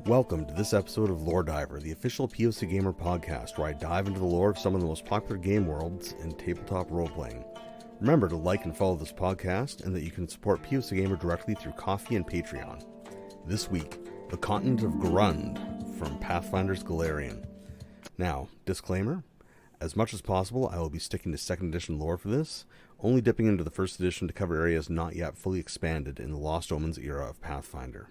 Welcome to this episode of Lore Diver, the official POCGamer podcast, where I dive into the lore of some of the most popular game worlds in tabletop role-playing. Remember to like and follow this podcast, and that you can support POCGamer directly through Ko-fi and Patreon. This week, the continent of Garund from Pathfinder's Golarion. Now, disclaimer, as much as possible I will be sticking to 2nd edition lore for this, only dipping into the 1st edition to cover areas not yet fully expanded in the Lost Omens era of Pathfinder.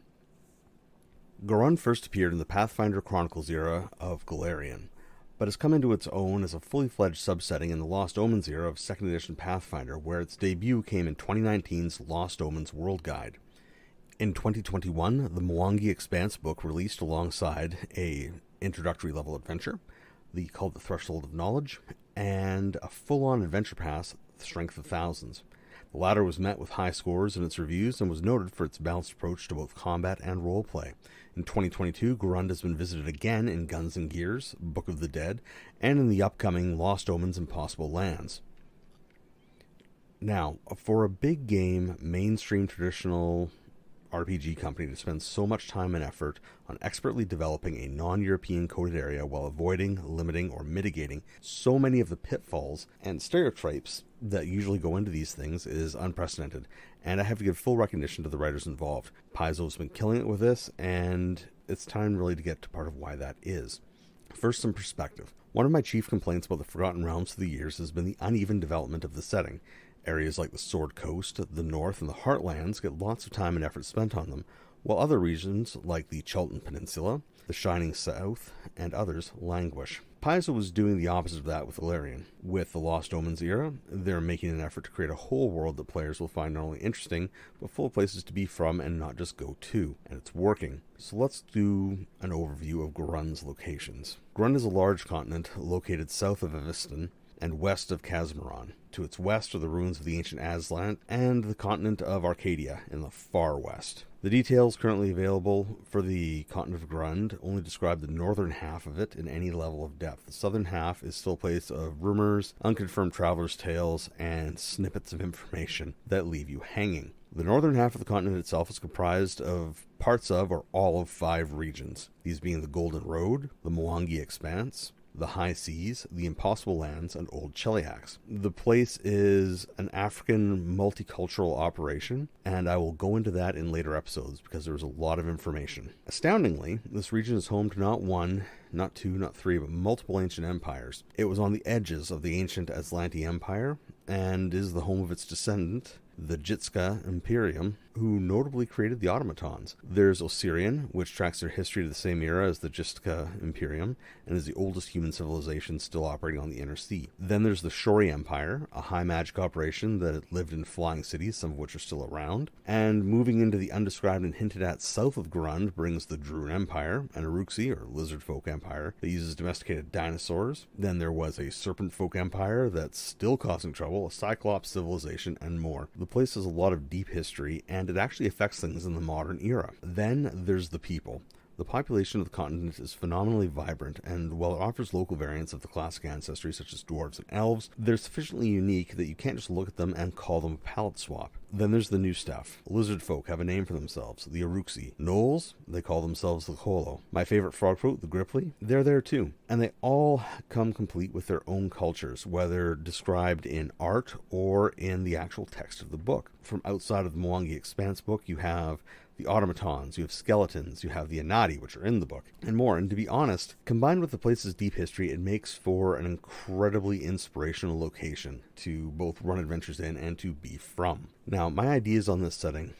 Garund first appeared in the Pathfinder Chronicles era of Golarion, but has come into its own as a fully fledged subsetting in the Lost Omens era of 2nd edition Pathfinder, where its debut came in 2019's Lost Omens World Guide. In 2021, the Mwangi Expanse book released alongside a introductory level adventure, called The Threshold of Knowledge, and a full-on adventure pass, The Strength of Thousands. The latter was met with high scores in its reviews and was noted for its balanced approach to both combat and roleplay. In 2022, Garund has been visited again in Guns and Gears, Book of the Dead, and in the upcoming Lost Omens Impossible Lands. Now, for a big game, mainstream traditional RPG company to spend so much time and effort on expertly developing a non-European coded area while avoiding, limiting, or mitigating so many of the pitfalls and stereotypes that usually go into these things is unprecedented, and I have to give full recognition to the writers involved. Paizo has been killing it with this, and it's time really to get to part of why that is. First, some perspective. One of my chief complaints about the Forgotten Realms through the years has been the uneven development of the setting. Areas like the Sword Coast, the North, and the Heartlands get lots of time and effort spent on them, while other regions like the Chelton Peninsula, the Shining South, and others languish. Paizo was doing the opposite of that with Golarion. With the Lost Omens era, they're making an effort to create a whole world that players will find not only interesting, but full of places to be from and not just go to, and it's working. So let's do an overview of Garund's locations. Garund is a large continent located south of Eviston and west of Casmeron. To its west are the ruins of the ancient Aslan and the continent of Arcadia in the far west. The details currently available for the continent of Garund only describe the northern half of it in any level of depth. The southern half is still a place of rumors, unconfirmed travelers' tales, and snippets of information that leave you hanging. The northern half of the continent itself is comprised of parts of or all of 5 regions, these being the Golden Road, the Mwangi Expanse, the High Seas, the Impossible Lands, and Old Cheliax. The place is an African multicultural operation, and I will go into that in later episodes because there's a lot of information. Astoundingly, this region is home to not one, not two, not three, but multiple ancient empires. It was on the edges of the ancient Aslanti Empire, and is the home of its descendant, the Jitska Imperium, who notably created the automatons. There's Osirian, which tracks their history to the same era as the Jitska Imperium, and is the oldest human civilization still operating on the Inner Sea. Then there's the Shori Empire, a high magic operation that lived in flying cities, some of which are still around. And moving into the undescribed and hinted at south of Garund brings the Druun Empire, an Uruxi, or lizard folk empire, that uses domesticated dinosaurs. Then there was a serpent folk empire that's still causing trouble, a cyclops civilization, and more. The place has a lot of deep history, and it actually affects things in the modern era. Then there's the people. The population of the continent is phenomenally vibrant, and while it offers local variants of the classic ancestry such as dwarves and elves, they're sufficiently unique that you can't just look at them and call them a palette swap. Then there's the new stuff. Lizard folk have a name for themselves, the Uruxi. Gnolls, they call themselves the Holo. My favorite frog folk, the Gripply, they're there too. And they all come complete with their own cultures, whether described in art or in the actual text of the book. From outside of the Mwangi Expanse book, you have the automatons, you have skeletons, you have the Anati, which are in the book, and more. And to be honest, combined with the place's deep history, it makes for an incredibly inspirational location to both run adventures in and to be from. Now, my ideas on this setting,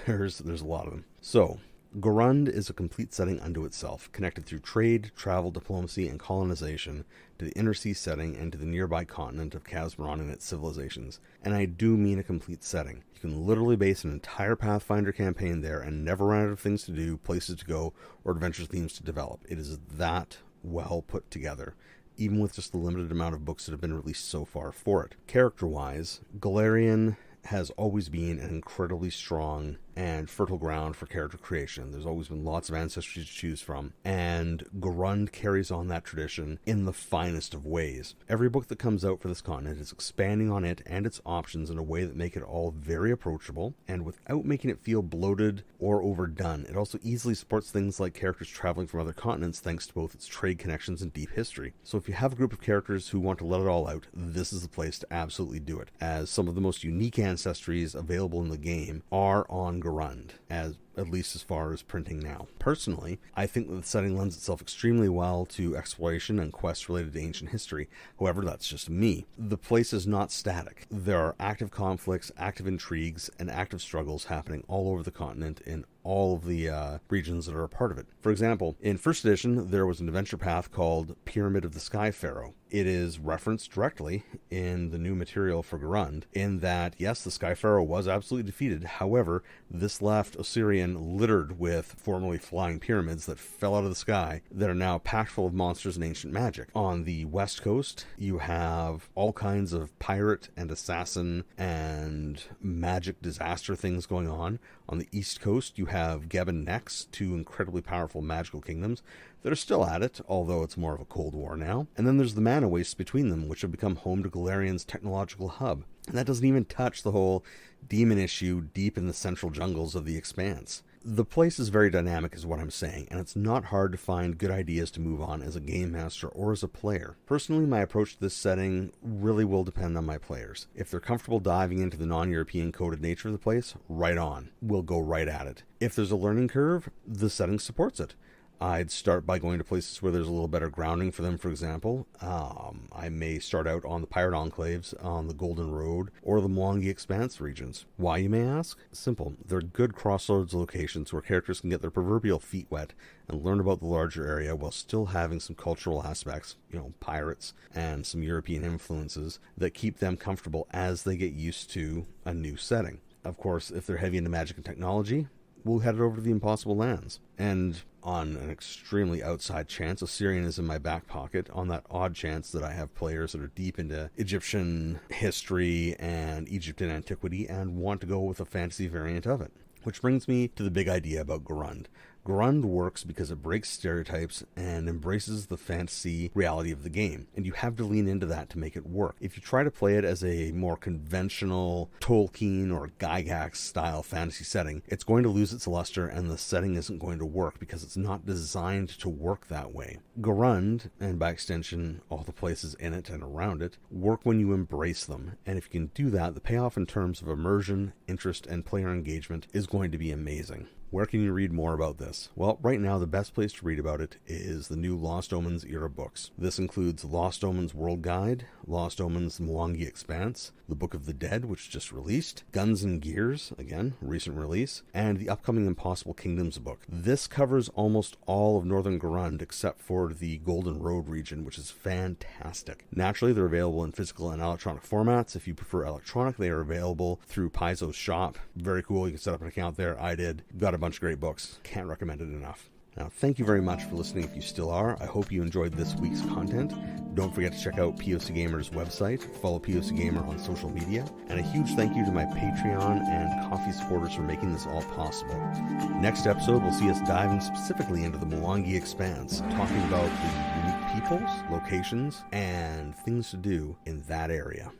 there's a lot of them. So, Garund is a complete setting unto itself, connected through trade, travel, diplomacy, and colonization to the inner sea setting and to the nearby continent of Casmeron and its civilizations. And I do mean a complete setting. You can literally base an entire Pathfinder campaign there and never run out of things to do, places to go, or adventure themes to develop. It is that well put together, even with just the limited amount of books that have been released so far for it. Character-wise, Golarion has always been an incredibly strong and fertile ground for character creation. There's always been lots of ancestry to choose from, and Garund carries on that tradition in the finest of ways. Every book that comes out for this continent is expanding on it and its options in a way that make it all very approachable, and without making it feel bloated or overdone. It also easily supports things like characters traveling from other continents thanks to both its trade connections and deep history. So if you have a group of characters who want to let it all out, this is the place to absolutely do it, as some of the most unique ancestries available in the game are on Garund, at least as far as printing now. Personally, I think that the setting lends itself extremely well to exploration and quests related to ancient history. However, that's just me. The place is not static. There are active conflicts, active intrigues, and active struggles happening all over the continent in all of the regions that are a part of it. For example, in first edition, there was an adventure path called Pyramid of the Sky Pharaoh. It is referenced directly in the new material for Garund, in that, yes, the Sky Pharaoh was absolutely defeated. However, this left Osirian littered with formerly flying pyramids that fell out of the sky that are now packed full of monsters and ancient magic. On the west coast, you have all kinds of pirate and assassin and magic disaster things going on. On the east coast, you have Geb and Nex, two incredibly powerful magical kingdoms that are still at it, although it's more of a Cold War now. And then there's the mana wastes between them, which have become home to Golarion's technological hub. And that doesn't even touch the whole demon issue deep in the central jungles of the Expanse. The place is very dynamic is what I'm saying, and it's not hard to find good ideas to move on as a game master or as a player. Personally, my approach to this setting really will depend on my players. If they're comfortable diving into the non-European coded nature of the place, right on. We'll go right at it. If there's a learning curve, the setting supports it. I'd start by going to places where there's a little better grounding for them, for example. I may start out on the Pirate Enclaves, on the Golden Road, or the Mwangi Expanse regions. Why, you may ask? Simple. They're good crossroads locations where characters can get their proverbial feet wet and learn about the larger area while still having some cultural aspects, pirates, and some European influences that keep them comfortable as they get used to a new setting. Of course, if they're heavy into magic and technology, we'll head over to the Impossible Lands. And on an extremely outside chance, Osirian is in my back pocket, on that odd chance that I have players that are deep into Egyptian history and Egypt and antiquity and want to go with a fantasy variant of it. Which brings me to the big idea about Garund. Garund works because it breaks stereotypes and embraces the fantasy reality of the game, and you have to lean into that to make it work. If you try to play it as a more conventional Tolkien or Gygax style fantasy setting, it's going to lose its luster and the setting isn't going to work because it's not designed to work that way. Garund, and by extension all the places in it and around it, work when you embrace them, and if you can do that, the payoff in terms of immersion, interest, and player engagement is going to be amazing. Where can you read more about this? Well, right now the best place to read about it is the new Lost Omens era books. This includes Lost Omens World Guide, Lost Omens Mwangi Expanse, The Book of the Dead, which just released, Guns and Gears, again, recent release, and the upcoming Impossible Kingdoms book. This covers almost all of Northern Garund except for the Golden Road region, which is fantastic. Naturally, they're available in physical and electronic formats. If you prefer electronic, they are available through Paizo's shop. Very cool. You can set up an account there. I did. Got a bunch of great books. Can't recommend it enough. Now, thank you very much for listening if you still are. I hope you enjoyed this week's content. Don't forget to check out POCGamer's website, follow POCGamer on social media, and a huge thank you to my Patreon and Ko-fi supporters for making this all possible. Next episode, we'll see us diving specifically into the Mwangi Expanse, talking about the unique peoples, locations, and things to do in that area.